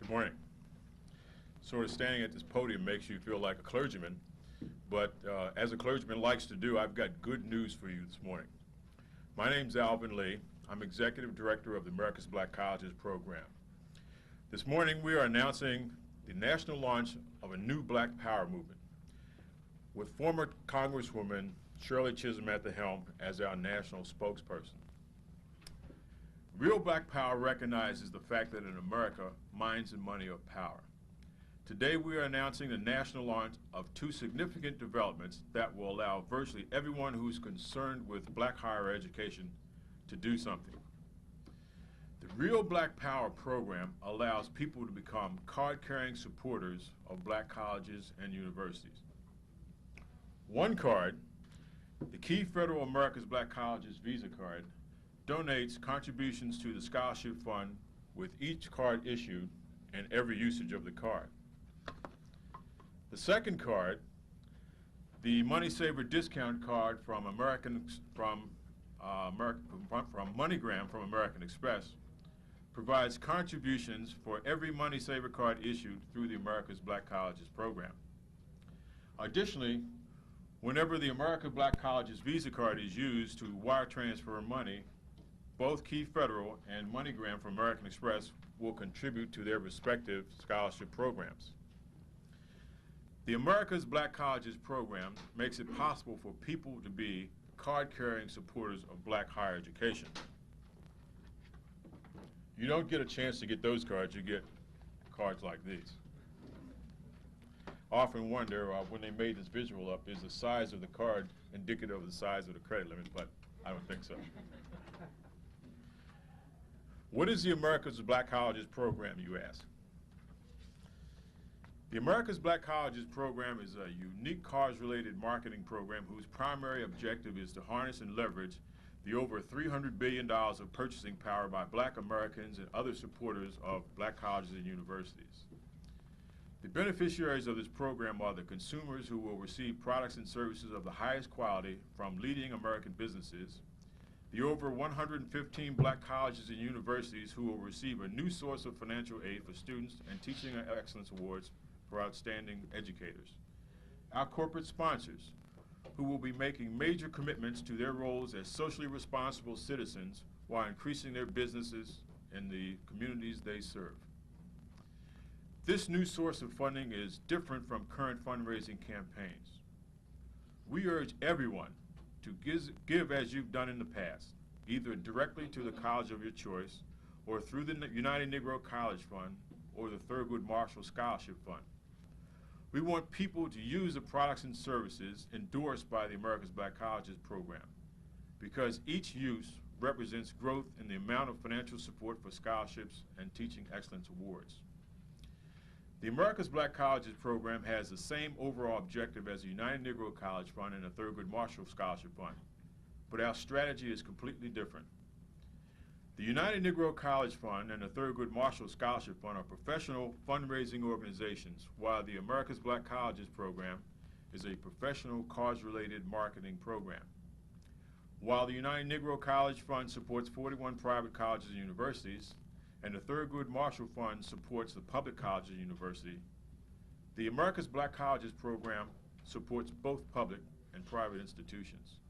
Good morning. Sort of standing at this podium makes you feel like a clergyman, but as a clergyman likes to do, I've got good news for you this morning. My name's Alvin Lee. I'm Executive Director of the America's Black Colleges program. This morning we are announcing the national launch of a new Black Power movement with former Congresswoman Shirley Chisholm at the helm as our national spokesperson. Real Black Power recognizes the fact that in America, minds and money are power. Today we are announcing the national launch of two significant developments that will allow virtually everyone who is concerned with black higher education to do something. The Real Black Power program allows people to become card-carrying supporters of black colleges and universities. One card, the Key Federal America's Black Colleges Visa card, donates contributions to the scholarship fund with each card issued and every usage of the card. The second card, the Money Saver discount card from MoneyGram from American Express, provides contributions for every Money Saver card issued through the America's Black Colleges program. Additionally, whenever the America's Black Colleges Visa card is used to wire transfer money, both Key Federal and MoneyGram from American Express will contribute to their respective scholarship programs. The America's Black Colleges program makes it possible for people to be card-carrying supporters of black higher education. You don't get a chance to get those cards, you get cards like these. I often wonder when they made this visual up, is the size of the card indicative of the size of the credit limit, but I don't think so. What is the America's Black Colleges program, you ask? The America's Black Colleges program is a unique cause-related marketing program whose primary objective is to harness and leverage the over $300 billion of purchasing power by black Americans and other supporters of black colleges and universities. The beneficiaries of this program are the consumers who will receive products and services of the highest quality from leading American businesses, the over 115 black colleges and universities who will receive a new source of financial aid for students and teaching excellence awards for outstanding educators, our corporate sponsors who will be making major commitments to their roles as socially responsible citizens while increasing their businesses in the communities they serve. This new source of funding is different from current fundraising campaigns. We urge everyone to give as you've done in the past, either directly to the college of your choice or through the United Negro College Fund or the Thurgood Marshall Scholarship Fund. We want people to use the products and services endorsed by the America's Black Colleges program because each use represents growth in the amount of financial support for scholarships and teaching excellence awards. The America's Black Colleges program has the same overall objective as the United Negro College Fund and the Thurgood Marshall Scholarship Fund, but our strategy is completely different. The United Negro College Fund and the Thurgood Marshall Scholarship Fund are professional fundraising organizations, while the America's Black Colleges program is a professional cause-related marketing program. While the United Negro College Fund supports 41 private colleges and universities, and the Thurgood Marshall Fund supports the public college and university, the America's Black Colleges program supports both public and private institutions.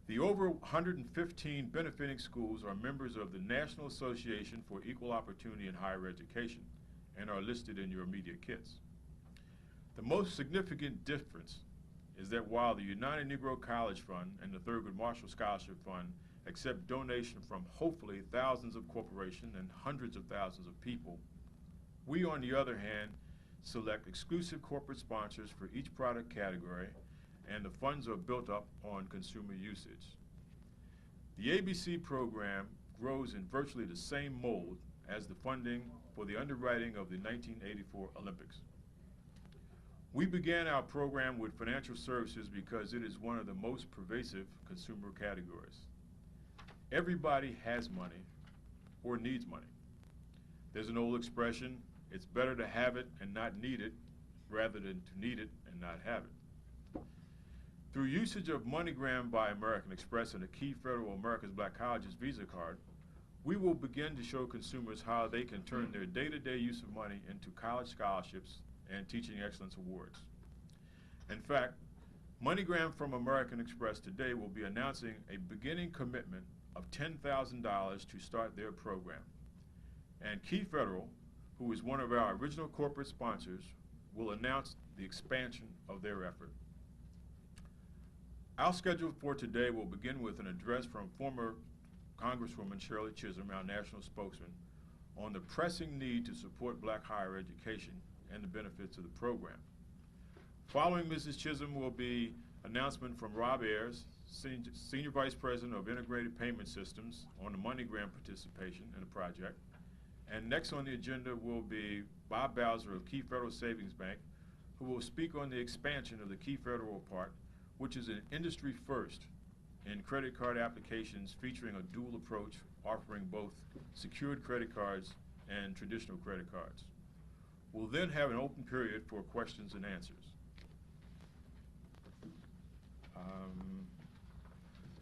The over 115 benefiting schools are members of the National Association for Equal Opportunity in Higher Education and are listed in your immediate kits. The most significant difference is that while the United Negro College Fund and the Thurgood Marshall Scholarship Fund accept donations from hopefully thousands of corporations and hundreds of thousands of people, we, on the other hand, select exclusive corporate sponsors for each product category, and the funds are built up on consumer usage. The ABC program grows in virtually the same mold as the funding for the underwriting of the 1984 Olympics. We began our program with financial services because it is one of the most pervasive consumer categories. Everybody has money or needs money. There's an old expression, it's better to have it and not need it rather than to need it and not have it. Through usage of MoneyGram by American Express and the Key Federal America's Black Colleges Visa card, We will begin to show consumers how they can turn their day-to-day use of money into college scholarships and teaching excellence awards. In fact, MoneyGram from American Express today will be announcing a beginning commitment of $10,000 to start their program. And Key Federal, who is one of our original corporate sponsors, will announce the expansion of their effort. Our schedule for today will begin with an address from former Congresswoman Shirley Chisholm, our national spokesman, on the pressing need to support black higher education and the benefits of the program. Following Mrs. Chisholm will be announcement from Rob Ayers, Senior Vice President of Integrated Payment Systems, on the MoneyGram participation in the project. And next on the agenda will be Bob Bowser of Key Federal Savings Bank, who will speak on the expansion of the Key Federal part, which is an industry first in credit card applications featuring a dual approach, offering both secured credit cards and traditional credit cards. We'll then have an open period for questions and answers.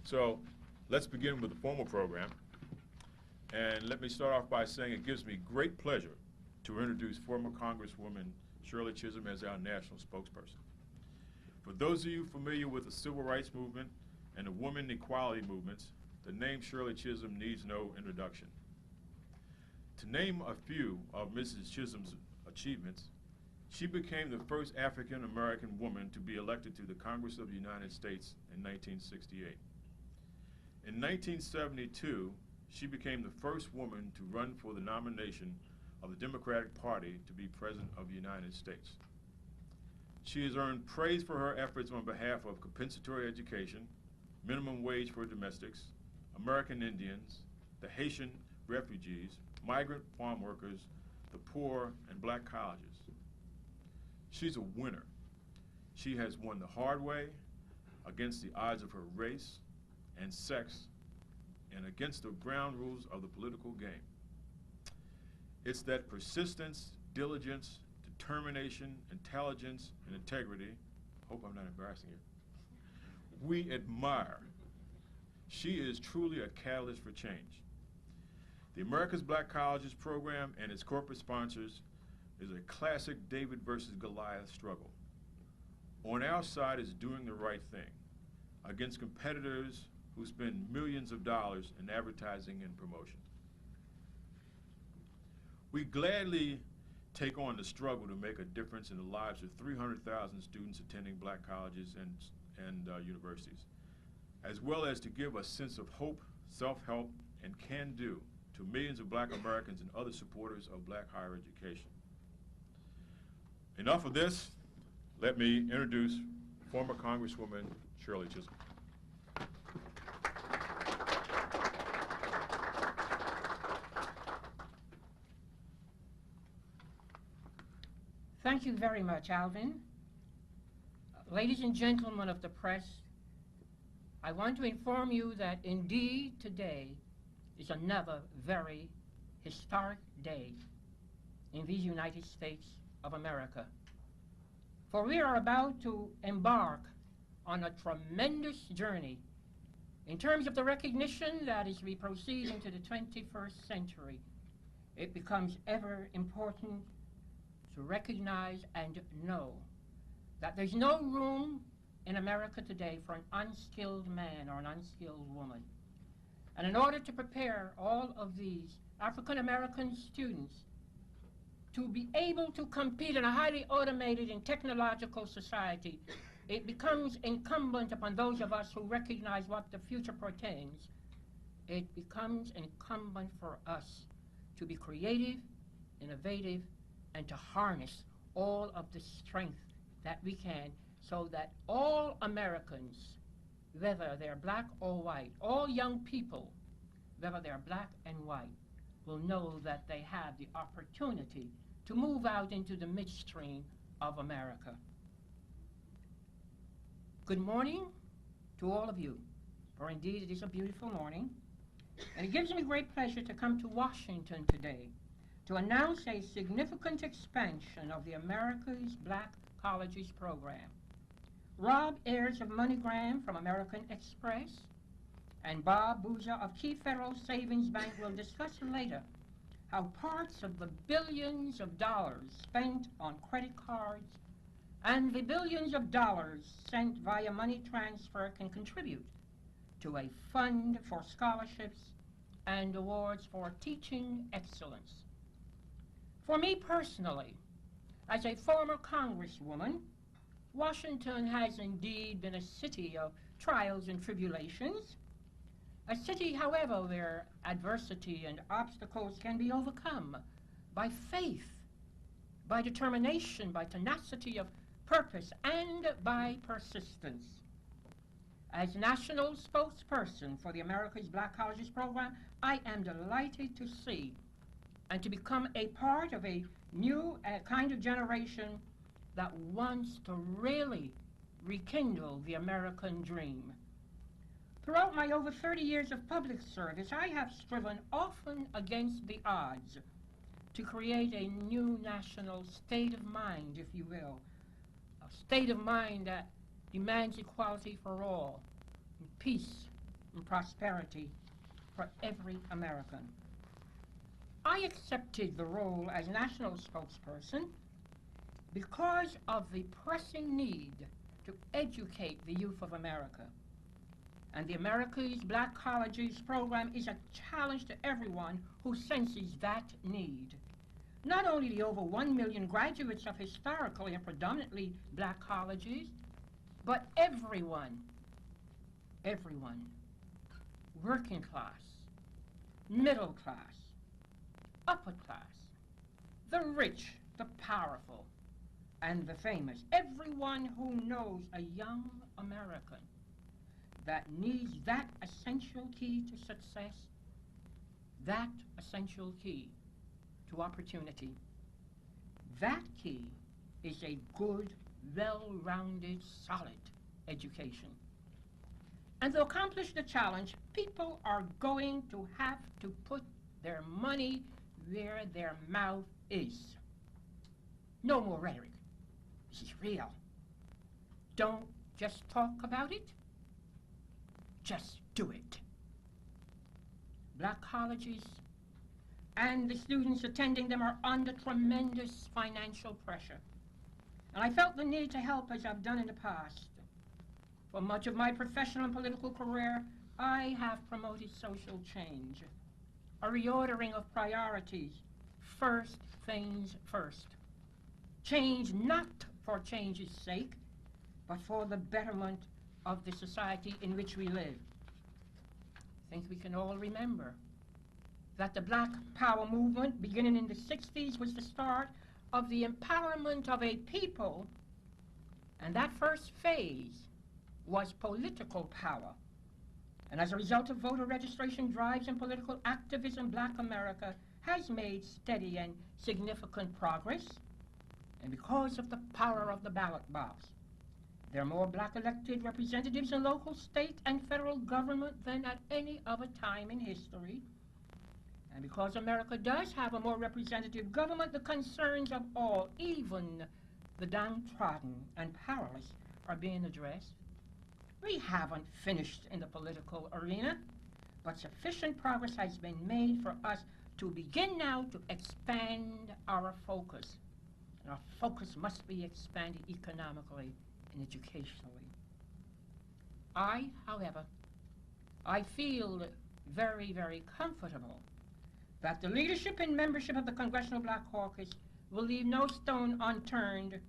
So let's begin with the formal program. And let me start off by saying it gives me great pleasure to introduce former Congresswoman Shirley Chisholm as our national spokesperson. For those of you familiar with the civil rights movement and the women equality movements, the name Shirley Chisholm needs no introduction. To name a few of Mrs. Chisholm's achievements, she became the first African-American woman to be elected to the Congress of the United States in 1968. In 1972, she became the first woman to run for the nomination of the Democratic Party to be President of the United States. She has earned praise for her efforts on behalf of compensatory education, minimum wage for domestics, American Indians, the Haitian refugees, migrant farm workers, the poor, and black colleges. She's a winner. She has won the hard way, against the odds of her race and sex, and against the ground rules of the political game. It's that persistence, diligence, determination, intelligence, and integrity, hope I'm not embarrassing you, we admire. She is truly a catalyst for change. The America's Black Colleges program and its corporate sponsors is a classic David versus Goliath struggle. On our side is doing the right thing against competitors who spend millions of dollars in advertising and promotion. We gladly take on the struggle to make a difference in the lives of 300,000 students attending black colleges and universities, as well as to give a sense of hope, self-help, and can-do to millions of black Americans and other supporters of black higher education. Enough of this. Let me introduce former Congresswoman Shirley Chisholm. Thank you very much, Alvin. Ladies and gentlemen of the press, I want to inform you that indeed today is another very historic day in these United States of America. For we are about to embark on a tremendous journey in terms of the recognition that as we proceed into the 21st century, it becomes ever important to recognize and know that there's no room in America today for an unskilled man or an unskilled woman. And in order to prepare all of these African-American students to be able to compete in a highly automated and technological society, it becomes incumbent upon those of us who recognize what the future portends. It becomes incumbent for us to be creative, innovative, and to harness all of the strength that we can so that all Americans, whether they're black or white, all young people, whether they're black and white, will know that they have the opportunity to move out into the midstream of America. Good morning to all of you, for indeed it is a beautiful morning, and it gives me great pleasure to come to Washington today to announce a significant expansion of the America's Black Colleges program. Rob Ayers of MoneyGram from American Express and Bob Boozer of Key Federal Savings Bank will discuss later how parts of the billions of dollars spent on credit cards and the billions of dollars sent via money transfer can contribute to a fund for scholarships and awards for teaching excellence. For me personally, as a former congresswoman, Washington has indeed been a city of trials and tribulations, a city, however, where adversity and obstacles can be overcome by faith, by determination, by tenacity of purpose, and by persistence. As national spokesperson for the America's Black Colleges program, I am delighted to see and to become a part of a new kind of generation that wants to really rekindle the American dream. Throughout my over 30 years of public service, I have striven often against the odds to create a new national state of mind, if you will, a state of mind that demands equality for all, and peace and prosperity for every American. I accepted the role as national spokesperson because of the pressing need to educate the youth of America. And the America's Black Colleges program is a challenge to everyone who senses that need. Not only the over 1 million graduates of historically and predominantly black colleges, but everyone, working class, middle class, upper class, the rich, the powerful, and the famous, everyone who knows a young American that needs that essential key to success, that essential key to opportunity. That key is a good, well-rounded, solid education. And to accomplish the challenge, people are going to have to put their money where their mouth is. No more rhetoric. This is real. Don't just talk about it. Just do it. Black colleges and the students attending them are under tremendous financial pressure. And I felt the need to help as I've done in the past. For much of my professional and political career, I have promoted social change, a reordering of priorities, first things first. Change not for change's sake, but for the betterment of the society in which we live. I think we can all remember that the Black Power movement, beginning in the 60s, was the start of the empowerment of a people, and that first phase was political power. And as a result of voter registration drives and political activism, Black America has made steady and significant progress. And because of the power of the ballot box, there are more black elected representatives in local, state, and federal government than at any other time in history. And because America does have a more representative government, the concerns of all, even the downtrodden and powerless, are being addressed. We haven't finished in the political arena, but sufficient progress has been made for us to begin now to expand our focus. And our focus must be expanded economically and educationally. However, I feel very, very comfortable that the leadership and membership of the Congressional Black Caucus will leave no stone unturned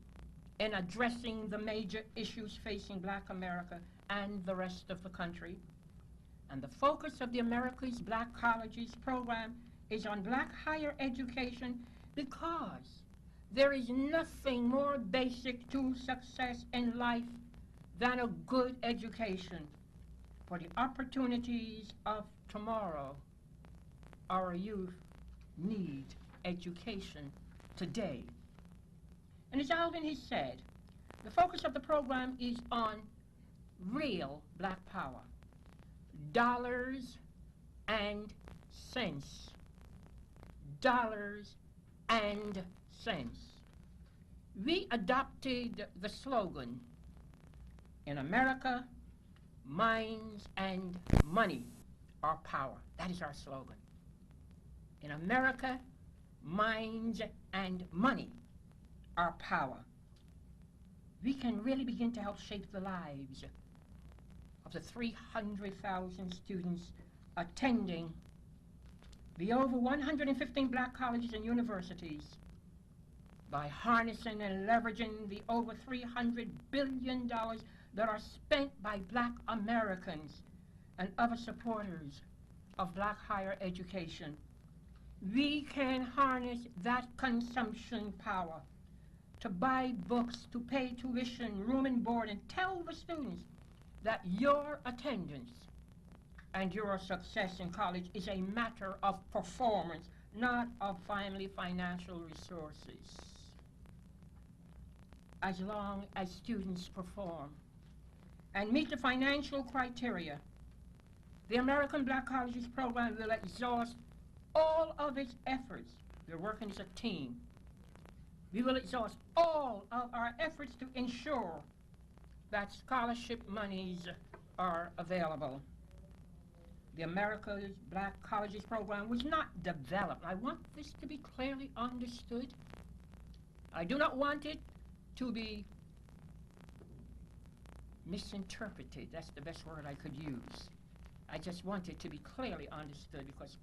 in addressing the major issues facing Black America and the rest of the country. And the focus of the America's Black Colleges program is on black higher education because there is nothing more basic to success in life than a good education for the opportunities of tomorrow. Our youth need education today. And as Alvin has said, the focus of the program is on real black power, dollars and cents, dollars and cents. We adopted the slogan, in America, minds and money are power. That is our slogan. In America, minds and money are power. We can really begin to help shape the lives of the 300,000 students attending the over 115 black colleges and universities by harnessing and leveraging the over $300 billion that are spent by black Americans and other supporters of black higher education. We can harness that consumption power to buy books, to pay tuition, room and board, and tell the students that your attendance and your success in college is a matter of performance, not of financial resources. As long as students perform and meet the financial criteria, the American Black Colleges program will exhaust all of its efforts. We're working as a team. We will exhaust all of our efforts to ensure that scholarship monies are available. The America's Black Colleges program was not developed. I want this to be clearly understood. I do not want it to be misinterpreted. That's the best word I could use. I just want it to be clearly understood, because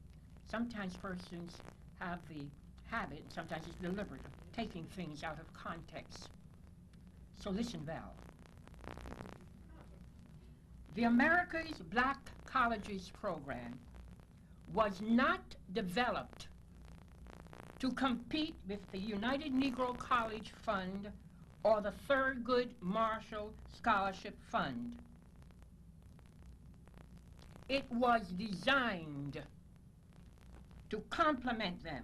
sometimes persons have the habit, and sometimes it's deliberate, of taking things out of context. So listen, Val. The America's Black Colleges program was not developed to compete with the United Negro College Fund or the Thurgood Marshall Scholarship Fund. It was designed to complement them.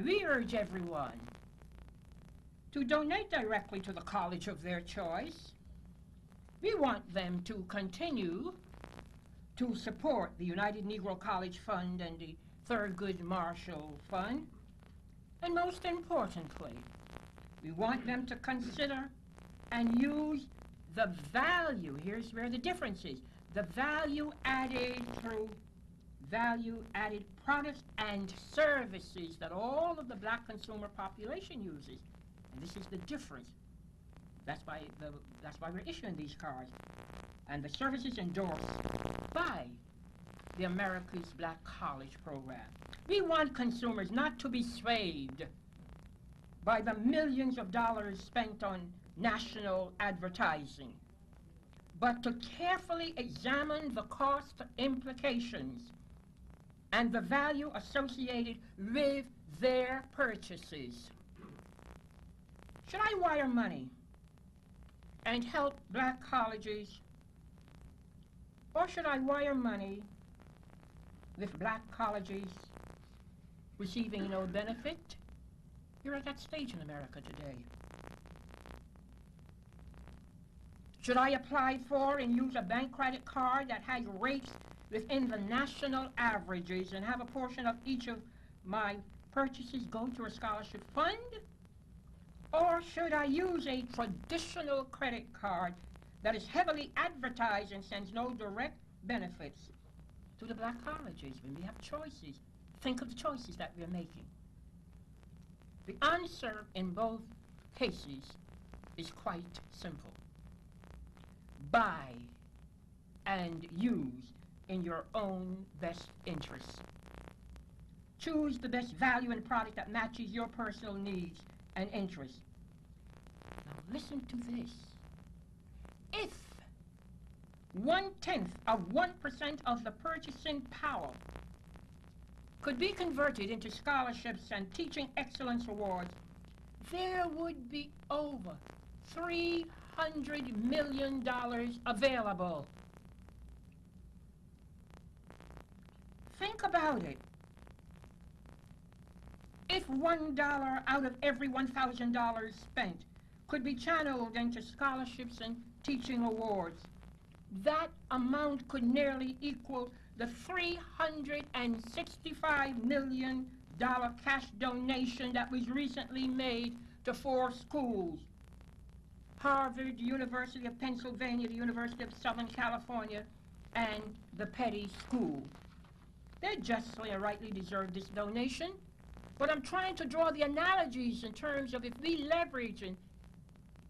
We urge everyone to donate directly to the college of their choice. We want them to continue to support the United Negro College Fund and the Thurgood Marshall Fund. And most importantly, we want them to consider and use the value, here's where the difference is, the value added through value-added products and services that all of the black consumer population uses. And this is the difference. That's why we're issuing these cards. And the services endorsed by the America's Black College program. We want consumers not to be swayed by the millions of dollars spent on national advertising, but to carefully examine the cost implications and the value associated with their purchases. Should I wire money and help black colleges, or should I wire money with black colleges receiving no benefit? You're at that stage in America today. Should I apply for and use a bank credit card that has rates within the national averages and have a portion of each of my purchases go to a scholarship fund? Or should I use a traditional credit card that is heavily advertised and sends no direct benefits to the black colleges? When we have choices, think of the choices that we're making. The answer in both cases is quite simple. Buy and use in your own best interests. Choose the best value and product that matches your personal needs and interests. Now listen to this. If 1/10 of 1% of the purchasing power could be converted into scholarships and teaching excellence awards, there would be over $300 million available. Think about it. If $1 out of every $1,000 spent could be channeled into scholarships and teaching awards, that amount could nearly equal the $365 million cash donation that was recently made to 4 schools. Harvard, the University of Pennsylvania, the University of Southern California, and the Petty School. They justly and rightly deserve this donation, but I'm trying to draw the analogies in terms of if we leverage and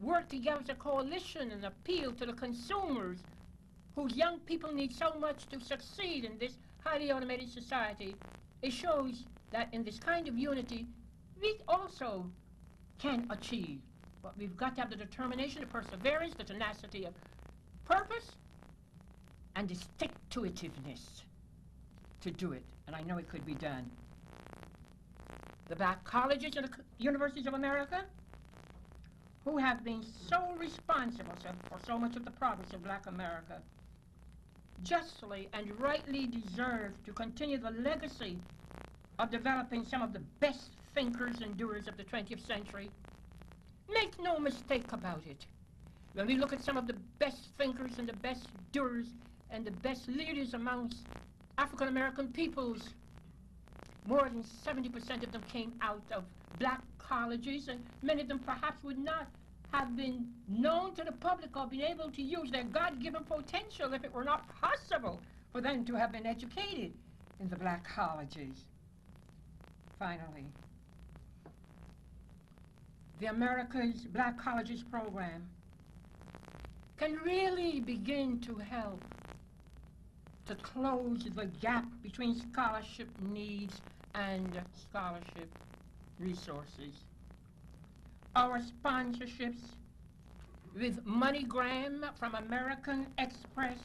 work together as a coalition and appeal to the consumers whose young people need so much to succeed in this highly automated society, it shows that in this kind of unity, we also can achieve. But we've got to have the determination, the perseverance, the tenacity of purpose, and the stick-to-itiveness to do it. And I know it could be done. The black colleges and the universities of America, who have been so responsible for so much of the progress of black America, justly and rightly deserve to continue the legacy of developing some of the best thinkers and doers of the 20th century. Make no mistake about it. When we look at some of the best thinkers and the best doers and the best leaders amongst African American peoples, more than 70% of them came out of black colleges, and many of them perhaps would not have been known to the public or been able to use their God-given potential if it were not possible for them to have been educated in the black colleges. Finally, the America's Black Colleges program can really begin to help to close the gap between scholarship needs and scholarship resources. Our sponsorships with MoneyGram from American Express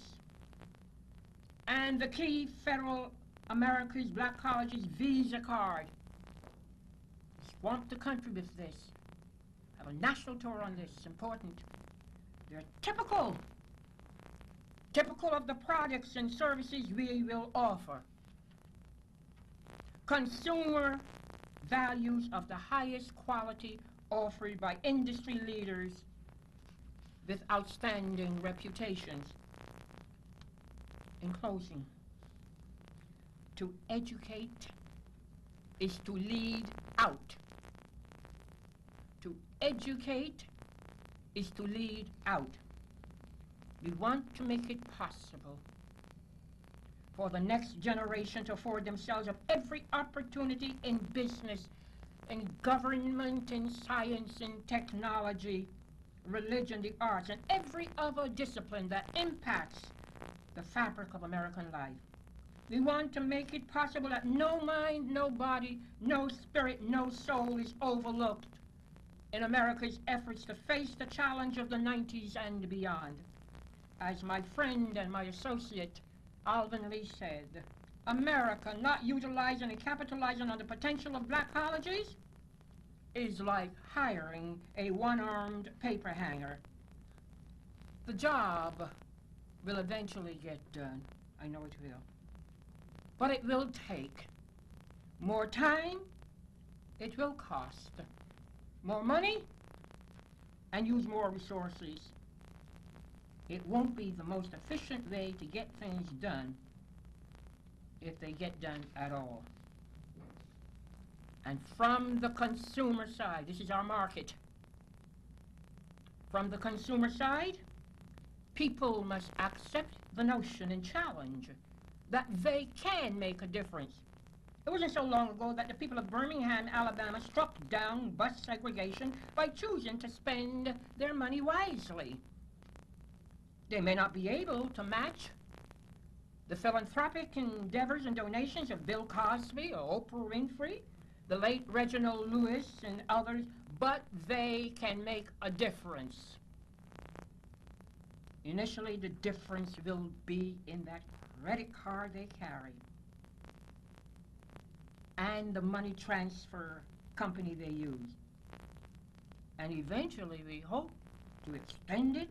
and the key Federal America's Black Colleges Visa card. Swamp the country with this. Have a national tour on this. It's important. They're typical of the products and services we will offer. Consumer values of the highest quality offered by industry leaders with outstanding reputations. In closing, to educate is to lead out. To educate is to lead out. We want to make it possible for the next generation to afford themselves of every opportunity in business, in government, in science, in technology, religion, the arts, and every other discipline that impacts the fabric of American life. We want to make it possible that no mind, no body, no spirit, no soul is overlooked in America's efforts to face the challenge of the 90s and beyond. As my friend and my associate Alvin Lee said, America not utilizing and capitalizing on the potential of black colleges is like hiring a one-armed paper hanger. The job will eventually get done. I know it will. But it will take more time, it will cost more money, and use more resources. It won't be the most efficient way to get things done if they get done at all. And from the consumer side, this is our market. From the consumer side, people must accept the notion and challenge that they can make a difference. It wasn't so long ago that the people of Birmingham, Alabama struck down bus segregation by choosing to spend their money wisely. They may not be able to match the philanthropic endeavors and donations of Bill Cosby or Oprah Winfrey, the late Reginald Lewis and others, but they can make a difference. Initially, the difference will be in that credit card they carry and the money transfer company they use. And eventually, we hope to extend it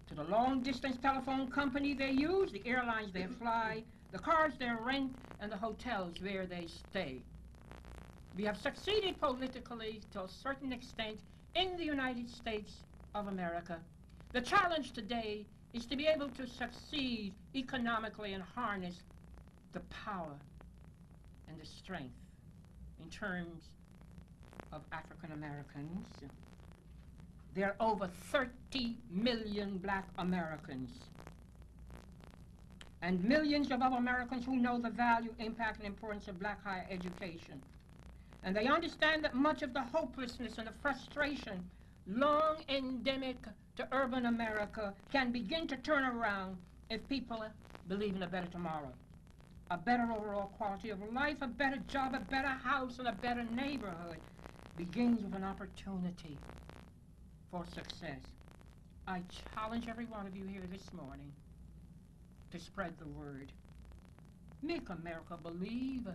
to the long-distance telephone company they use, the airlines they fly, the cars they rent, and the hotels where they stay. We have succeeded politically to a certain extent in the United States of America. The challenge today is to be able to succeed economically and harness the power and the strength in terms of African Americans There are over 30 million black Americans and millions of other Americans who know the value, impact, and importance of black higher education. And they understand that much of the hopelessness and the frustration long endemic to urban America can begin to turn around if people believe in a better tomorrow, a better overall quality of life, a better job, a better house, and a better neighborhood begins with an opportunity for success. I challenge every one of you here this morning to spread the word. Make America believe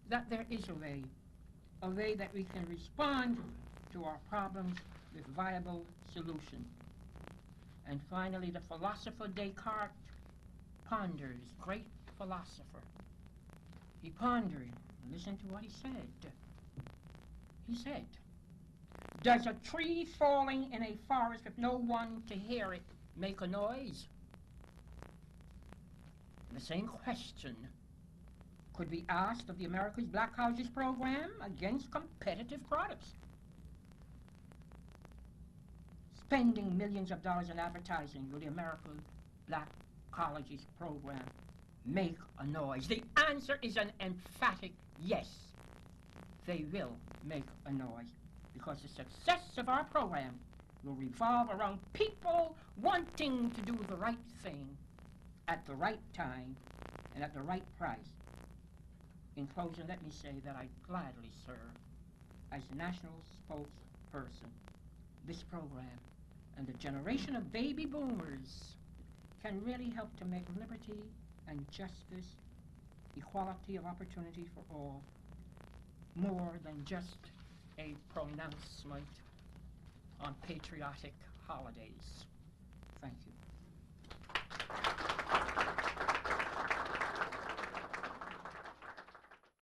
that there is a way that we can respond to our problems with viable solutions. And finally, the philosopher Descartes ponders, great philosopher. He pondered, listen to what he said. He said, does a tree falling in a forest with no one to hear it make a noise? And the same question could be asked of the America's Black Colleges program against competitive products. Spending millions of dollars in advertising, will the American Black Colleges program make a noise? The answer is an emphatic yes. They will make a noise, because the success of our program will revolve around people wanting to do the right thing at the right time and at the right price. In closing, let me say that I gladly serve as national spokesperson. This program and the generation of baby boomers can really help to make liberty and justice, equality of opportunity for all, more than just a pronouncement on patriotic holidays. Thank you.